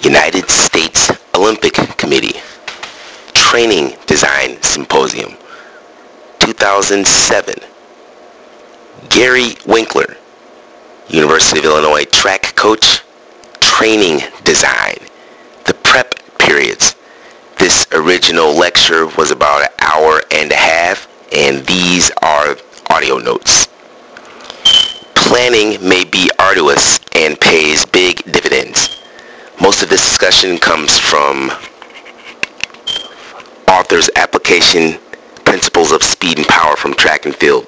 United States Olympic Committee Training Design Symposium. 2007, Gary Winckler, University of Illinois track coach, training design, the prep periods. This original lecture was about an hour and a half, and these are audio notes. Planning may be arduous and pays big dividends. Most of this discussion comes from author's application, Principles of Speed and Power from Track and Field.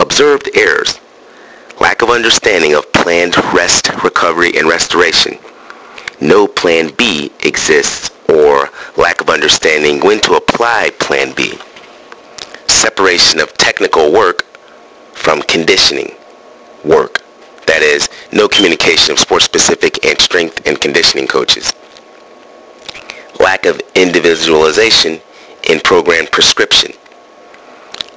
Observed errors. Lack of understanding of planned rest, recovery, and restoration. No plan B exists, or lack of understanding when to apply plan B. Separation of technical work from conditioning work. That is, no communication of sport-specific and strength and conditioning coaches. Lack of individualization in program prescription.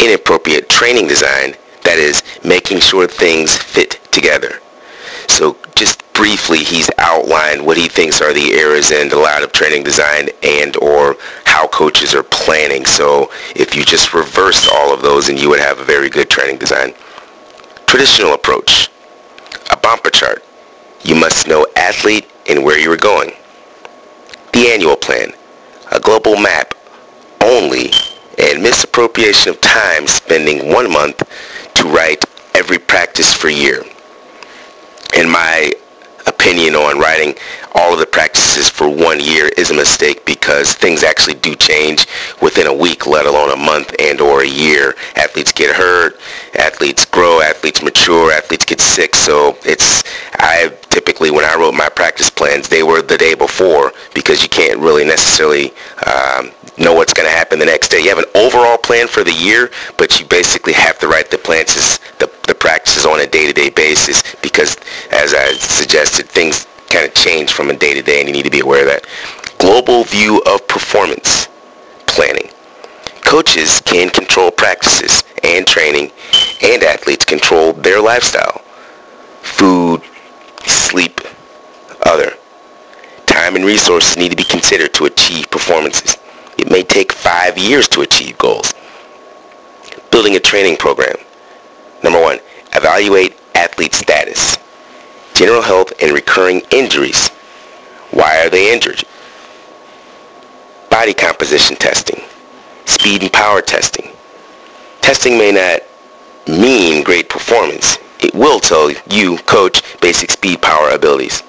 Inappropriate training design, that is, making sure things fit together. So just briefly, he's outlined what he thinks are the errors in a lot of training design and or how coaches are planning. So if you just reversed all of those, and you would have a very good training design. Traditional approach. A bumper chart. You must know athlete and where you are going. The annual plan. A global map only, and misappropriation of time, spending 1 month to write every practice for a year. In my opinion on writing all of the practices for 1 year is a mistake, because things actually do change within a week, let alone a month and or a year. Athletes get hurt, athletes grow, athletes mature, athletes get sick. So I typically, when I wrote my practice plans, they were the day before, because you can't really necessarily know what's going to happen the next day. You have an overall plan for the year, but you basically have to write the plans, the practices on a day-to-day basis, because as I suggested, things kind of change from a day-to-day, and you need to be aware of that. Global view of performance planning. Coaches can control practices and training, and athletes control their lifestyle, food, sleep, other. Time and resources need to be considered to achieve performances. It may take 5 years to achieve goals. Building a training program. Number 1, evaluate athlete status. General health and recurring injuries. Why are they injured? Body composition testing. Speed and power testing. Testing may not mean great performance. It will tell you, coach, basic speed, power abilities.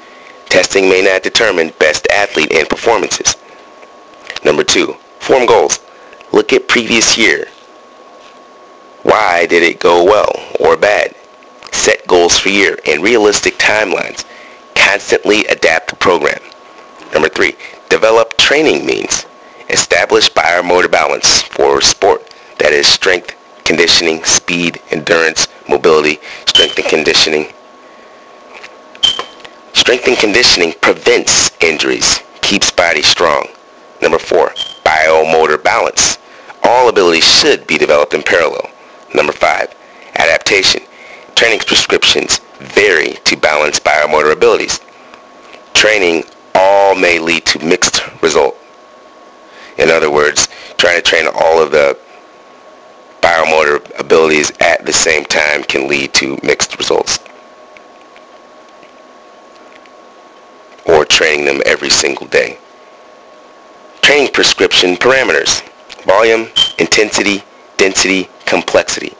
Testing may not determine best athlete and performances. Number 2, form goals. Look at previous year. Why did it go well or bad? Set goals for year and realistic timelines. Constantly adapt the program. Number 3, develop training means. Establish biomotor balance for sport. That is strength, conditioning, speed, endurance, mobility, strength and conditioning. Strength and conditioning prevents injuries, keeps body strong. Number 4, biomotor balance. All abilities should be developed in parallel. Number 5, adaptation. Training prescriptions vary to balance biomotor abilities. Training all may lead to mixed result. In other words, trying to train all of the biomotor abilities at the same time can lead to mixed results. Or training them every single day. Training prescription parameters. Volume, intensity, density, complexity.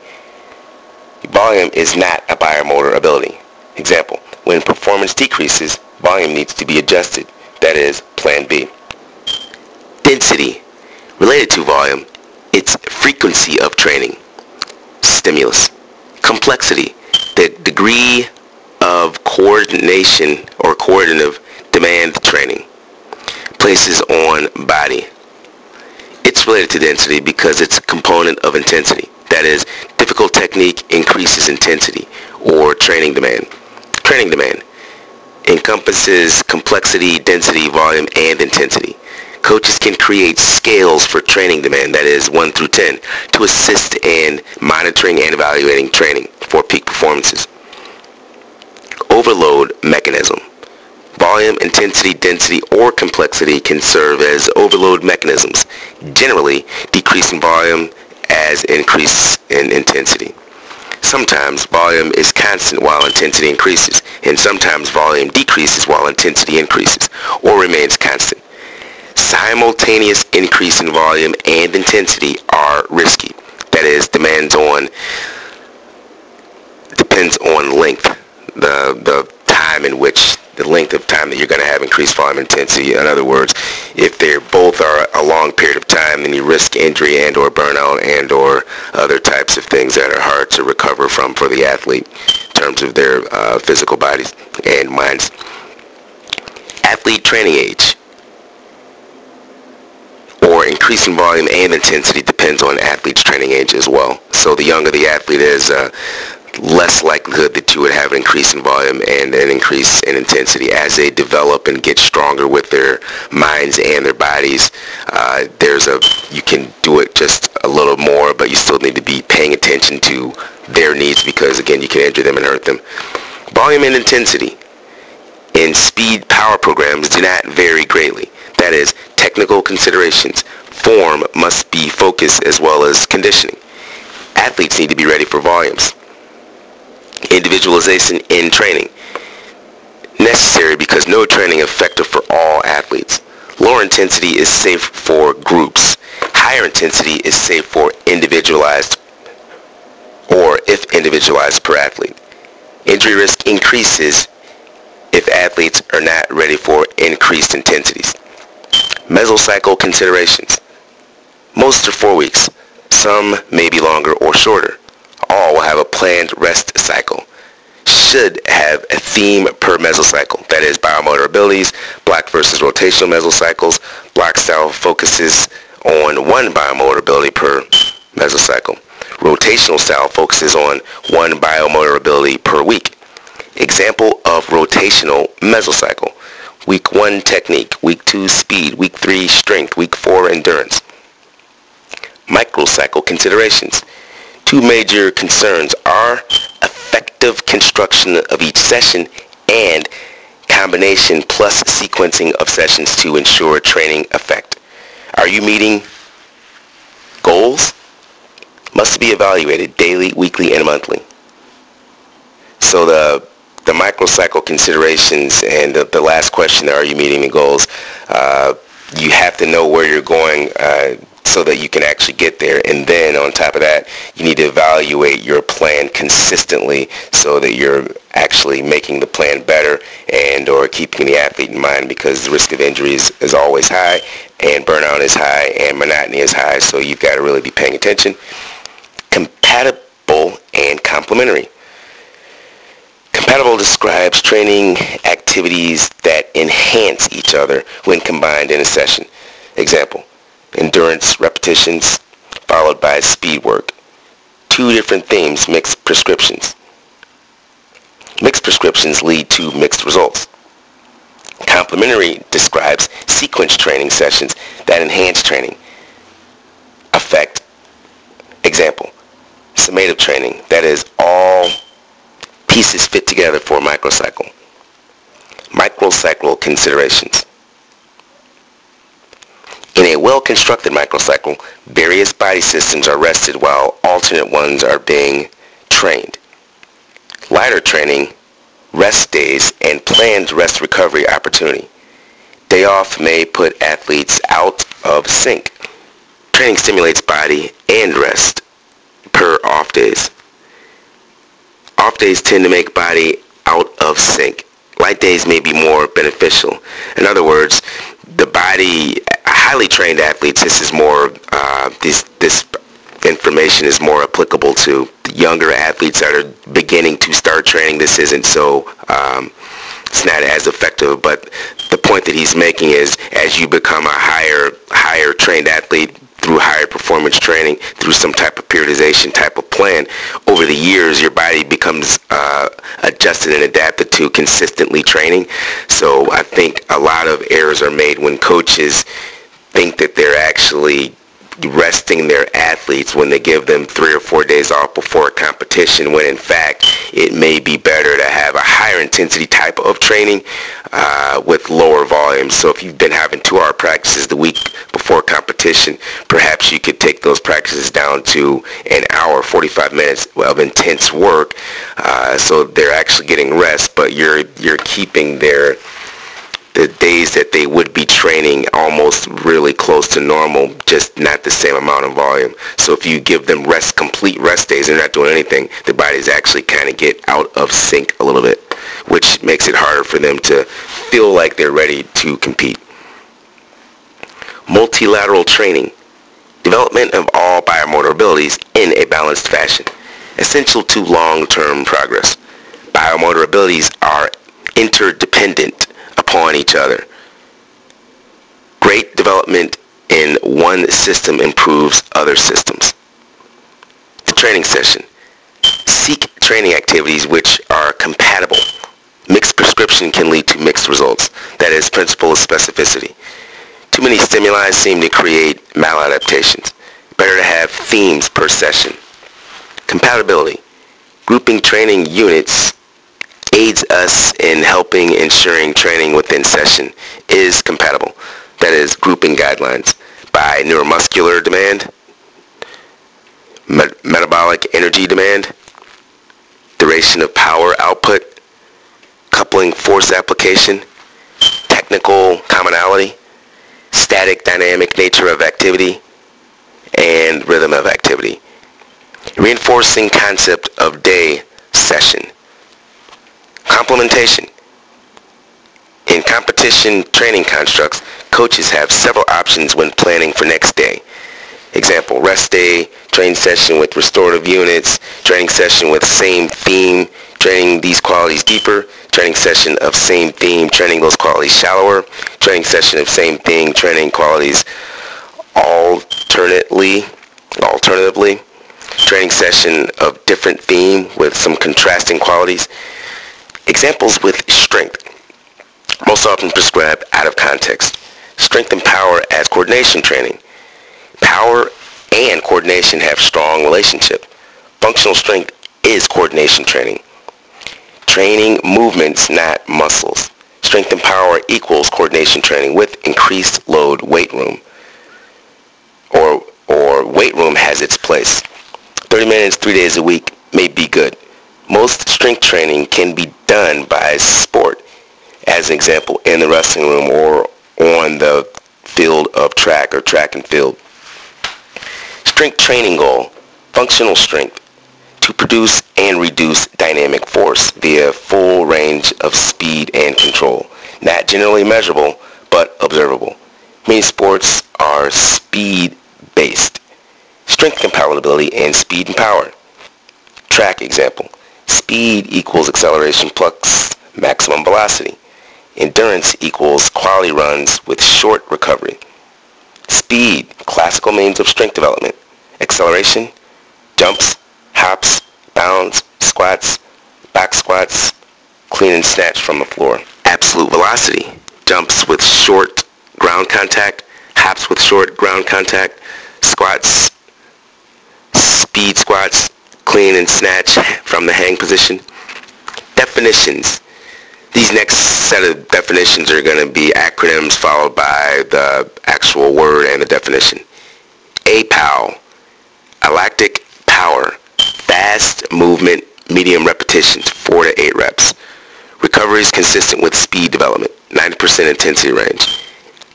Volume is not a biomotor ability. Example, when performance decreases, volume needs to be adjusted. That is, plan B. Density. Related to volume, it's frequency of training. Stimulus. Complexity. The degree of coordination or coordinative demand training places on body. It's related to density because it's a component of intensity. That is, difficult technique increases intensity or training demand. Training demand encompasses complexity, density, volume, and intensity. Coaches can create scales for training demand, that is 1 through 10, to assist in monitoring and evaluating training for peak performances. Overload mechanism. Volume, intensity, density, or complexity can serve as overload mechanisms, generally decreasing volume as increase in intensity. Sometimes volume is constant while intensity increases, and sometimes volume decreases while intensity increases, or remains constant. Simultaneous increase in volume and intensity are risky. That is, depends on length, the length of time that you're going to have increased volume intensity. In other words, if they both are a long period of time, then you risk injury and or burnout and or other types of things that are hard to recover from for the athlete in terms of their physical bodies and minds. Athlete training age or increasing volume and intensity depends on athlete's training age as well. So the younger the athlete is, less likelihood that you would have an increase in volume and an increase in intensity. As they develop and get stronger with their minds and their bodies, you can do it just a little more, but you still need to be paying attention to their needs because, again, you can injure them and hurt them. Volume and intensity in speed power programs do not vary greatly. That is, technical considerations. Form must be focused as well as conditioning. Athletes need to be ready for volumes. Individualization in training. Necessary because no training is effective for all athletes. Lower intensity is safe for groups. Higher intensity is safe for individualized or if individualized per athlete. Injury risk increases if athletes are not ready for increased intensities. Mesocycle considerations. Most are 4 weeks. Some may be longer or shorter. All will have a planned rest cycle. Should have a theme per mesocycle. That is, biomotor abilities, block versus rotational mesocycles. Block style focuses on one biomotor ability per mesocycle. Rotational style focuses on one biomotor ability per week. Example of rotational mesocycle. Week 1 technique, week 2 speed, week 3 strength, week 4 endurance. Microcycle considerations. Two major concerns are effective construction of each session and combination plus sequencing of sessions to ensure training effect. Are you meeting goals? Must be evaluated daily, weekly, and monthly. So the microcycle considerations and the last question, are you meeting the goals? You have to know where you're going so that you can actually get there. And then on top of that, you need to evaluate your plan consistently so that you're actually making the plan better and or keeping the athlete in mind, because the risk of injuries is always high and burnout is high and monotony is high. So you've got to really be paying attention. Compatible and complementary. Compatible describes training activities that enhance each other when combined in a session. Example, endurance repetitions followed by speed work. Two different themes, mixed prescriptions. Mixed prescriptions lead to mixed results. Complementary describes sequence training sessions that enhance training effect. Example, summative training, that is all pieces fit together for a microcycle. Microcycle considerations. In a well-constructed microcycle, various body systems are rested while alternate ones are being trained. Lighter training, rest days, and planned rest recovery opportunity. Day off may put athletes out of sync. Training stimulates body and rest per off days. Off days tend to make body out of sync. Light days may be more beneficial. In other words, the body, highly trained athletes, this is more, this information is more applicable to the younger athletes that are beginning to start training. This isn't so, it's not as effective, but the point that he's making is as you become a higher trained athlete through higher performance training, through some type of periodization type of plan, over the years your body becomes adjusted and adapted to consistently training. So I think a lot of errors are made when coaches think that they're actually resting their athletes when they give them 3 or 4 days off before a competition, when in fact it may be better to have a higher higher intensity type of training with lower volumes. So if you've been having 2-hour practices the week before competition, perhaps you could take those practices down to an hour, 45 minutes of intense work. So they're actually getting rest, but you're keeping the days that they would be training almost really close to normal, just not the same amount of volume. So if you give them complete rest days, they're not doing anything, the bodies actually kind of get out of sync a little bit, which makes it harder for them to feel like they're ready to compete. Multilateral training. Development of all biomotor abilities in a balanced fashion. Essential to long-term progress. Biomotor abilities are interdependent upon each other. Great development in one system improves other systems. The training session. Seek training activities which are compatible. Mixed prescription can lead to mixed results. That is, principle of specificity. Too many stimuli seem to create maladaptations. Better to have themes per session. Compatibility. Grouping training units aids us in helping ensuring training within session is compatible. That is, grouping guidelines by neuromuscular demand, metabolic energy demand, duration of power output, coupling force application, technical commonality, static dynamic nature of activity, and rhythm of activity. Reinforcing concept of day session. Complementation. In competition training constructs, coaches have several options when planning for next day. Example, rest day, training session with restorative units, training session with same theme, training these qualities deeper, training session of same theme, training those qualities shallower, training session of same thing, training qualities alternatively, training session of different theme with some contrasting qualities. Examples with strength. Most often prescribed out of context. Strength and power as coordination training. Power and coordination have strong relationship. Functional strength is coordination training. Training movements, not muscles. Strength and power equals coordination training with increased load weight room. Or weight room has its place. 30 minutes, 3 days a week may be good. Most strength training can be done by sport, as an example, in the wrestling room or on the field of track or track and field. Strength training goal, functional strength, to produce and reduce dynamic force via full range of speed and control. Not generally measurable, but observable. Many sports are speed-based. Strength compatibility and speed and power. Track example. Speed equals acceleration plus maximum velocity. Endurance equals quality runs with short recovery. Speed, classical means of strength development. Acceleration, jumps, hops, bounds, squats, back squats, clean and snatch from the floor. Absolute velocity, jumps with short ground contact, hops with short ground contact, squats, speed squats, clean and snatch from the hang position. Definitions. These next set of definitions are going to be acronyms followed by the actual word and the definition. APOW, alactic power, fast movement, medium repetitions, 4 to 8 reps. Recovery is consistent with speed development, 90% intensity range.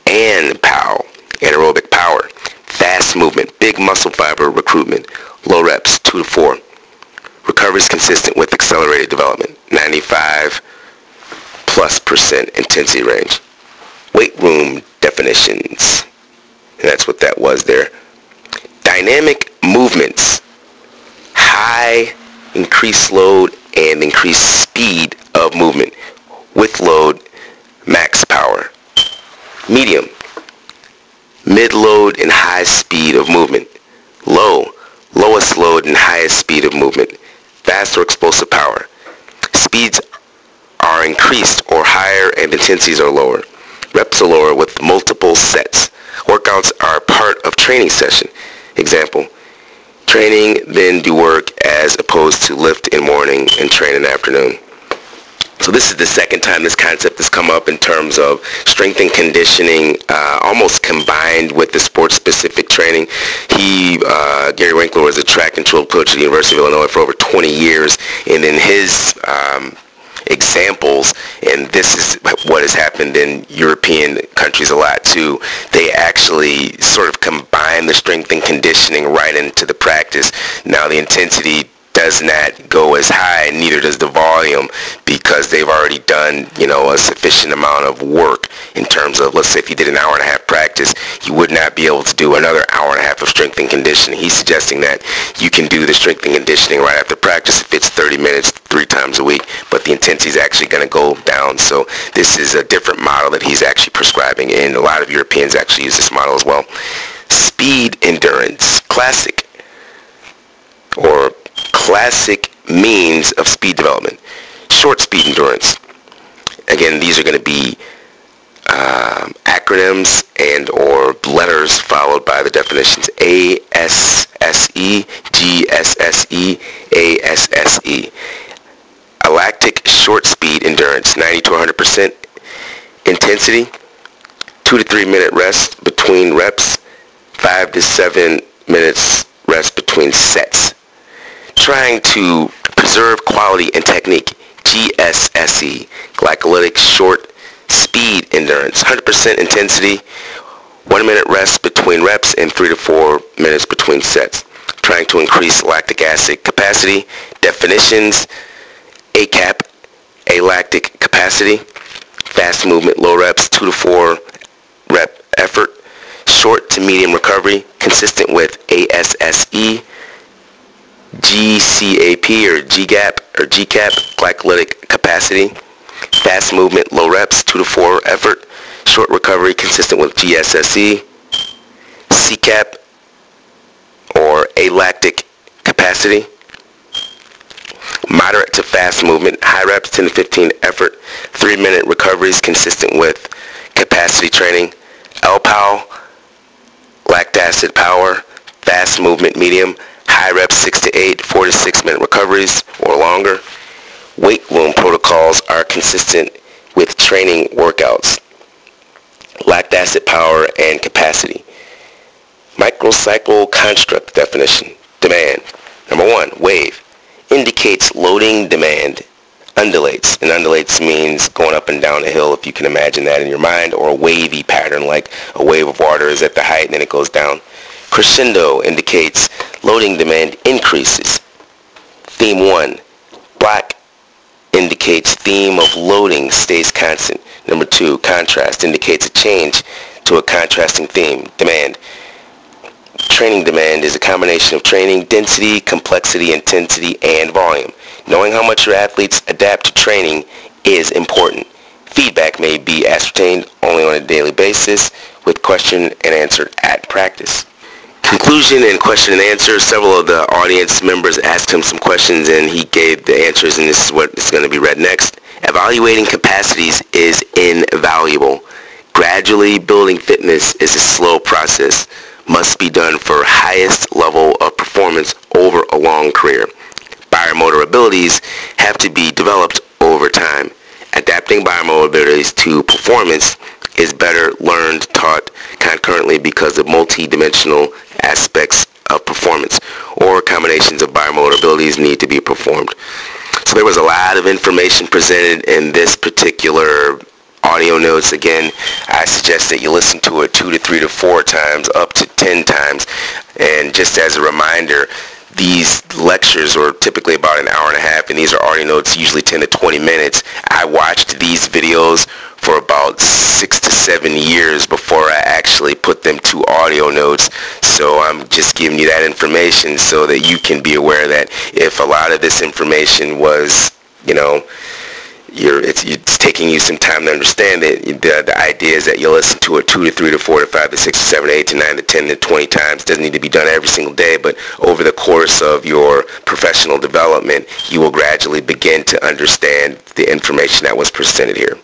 ANPOW, anaerobic power, fast movement, big muscle fiber recruitment, low reps, 2 to 4. Recovery is consistent with accelerated development, 95+% intensity range. Weight room definitions, and that's what that was there. Dynamic movements, high increased load and increased speed of movement with load, max power. Medium, mid load and high speed of movement. Low, lowest load and highest speed of movement. Fast or explosive power. Speeds are increased or higher and intensities are lower. Reps are lower with multiple sets. Workouts are part of training session. Example, training then do work as opposed to lift in morning and train in the afternoon. So this is the second time this concept has come up in terms of strength and conditioning, almost combined with the sports-specific training. Gary Winckler, was a track and field coach at the University of Illinois for over 20 years, and in his examples, and this is what has happened in European countries a lot too, they actually sort of combine the strength and conditioning right into the practice. Now the intensity does not go as high, neither does the volume, because they've already done, a sufficient amount of work in terms of, let's say if you did an hour and a half practice, you would not be able to do another hour and a half of strength and conditioning. He's suggesting that you can do the strength and conditioning right after practice if it's 30 minutes 3 times a week, but the intensity is actually going to go down. So this is a different model that he's actually prescribing, and a lot of Europeans actually use this model as well. Speed endurance, classic means of speed development. Short speed endurance. Again, these are going to be acronyms and or letters followed by the definitions. ASSE, GSSE, ASSE. Lactic short speed endurance, 90 to 100% intensity, 2 to 3 minute rest between reps, 5 to 7 minutes rest between sets. Trying to preserve quality and technique, GSSE, glycolytic short speed endurance, 100% intensity, 1 minute rest between reps, and 3 to 4 minutes between sets. Trying to increase lactic acid capacity, definitions, ACAP, alactic capacity, fast movement, low reps, 2 to 4 rep effort, short to medium recovery, consistent with ASSE, GCAP or GCAP, glycolytic capacity, fast movement, low reps, 2 to 4 effort, short recovery, consistent with GSSE, CCAP or alactic capacity, moderate to fast movement, high reps, 10 to 15 effort, 3 minute recoveries, consistent with capacity training, LPOW, lactic acid power, fast movement, medium, high reps 6 to 8, 4 to 6 minute recoveries or longer. Weight room protocols are consistent with training workouts. Lactic acid power and capacity. Microcycle construct definition. Demand. Number 1, wave. Indicates loading demand. Undulates. And undulates means going up and down a hill, if you can imagine that in your mind, or a wavy pattern, like a wave of water is at the height and then it goes down. Crescendo indicates loading demand increases. Theme 1. Black indicates theme of loading stays constant. Number 2. Contrast indicates a change to a contrasting theme. Demand. Training demand is a combination of training density, complexity, intensity, and volume. Knowing how much your athletes adapt to training is important. Feedback may be ascertained only on a daily basis with question and answer at practice. Conclusion and question and answer. Several of the audience members asked him some questions and he gave the answers, and this is what is going to be read next. Evaluating capacities is invaluable. Gradually building fitness is a slow process. Must be done for highest level of performance over a long career. Biomotor abilities have to be developed over time. Adapting biomotor abilities to performance is better learned, taught concurrently because of multi-dimensional aspects of performance, or combinations of biomotor abilities need to be performed. So there was a lot of information presented in this particular audio notes. Again, I suggest that you listen to it 2 to 3 to 4 times, up to 10 times. And just as a reminder, these lectures are typically about an hour and a half, and these are audio notes, usually 10 to 20 minutes. I watched these videos for about 6 to 7 years before I actually put them to audio notes. So I'm just giving you that information so that you can be aware that if a lot of this information was, it's taking you some time to understand it, the idea is that you'll listen to it 2 to 3 to 4 to 5 to 6 to 7 to 8 to 9 to 10 to 20 times. It doesn't need to be done every single day, but over the course of your professional development, you will gradually begin to understand the information that was presented here.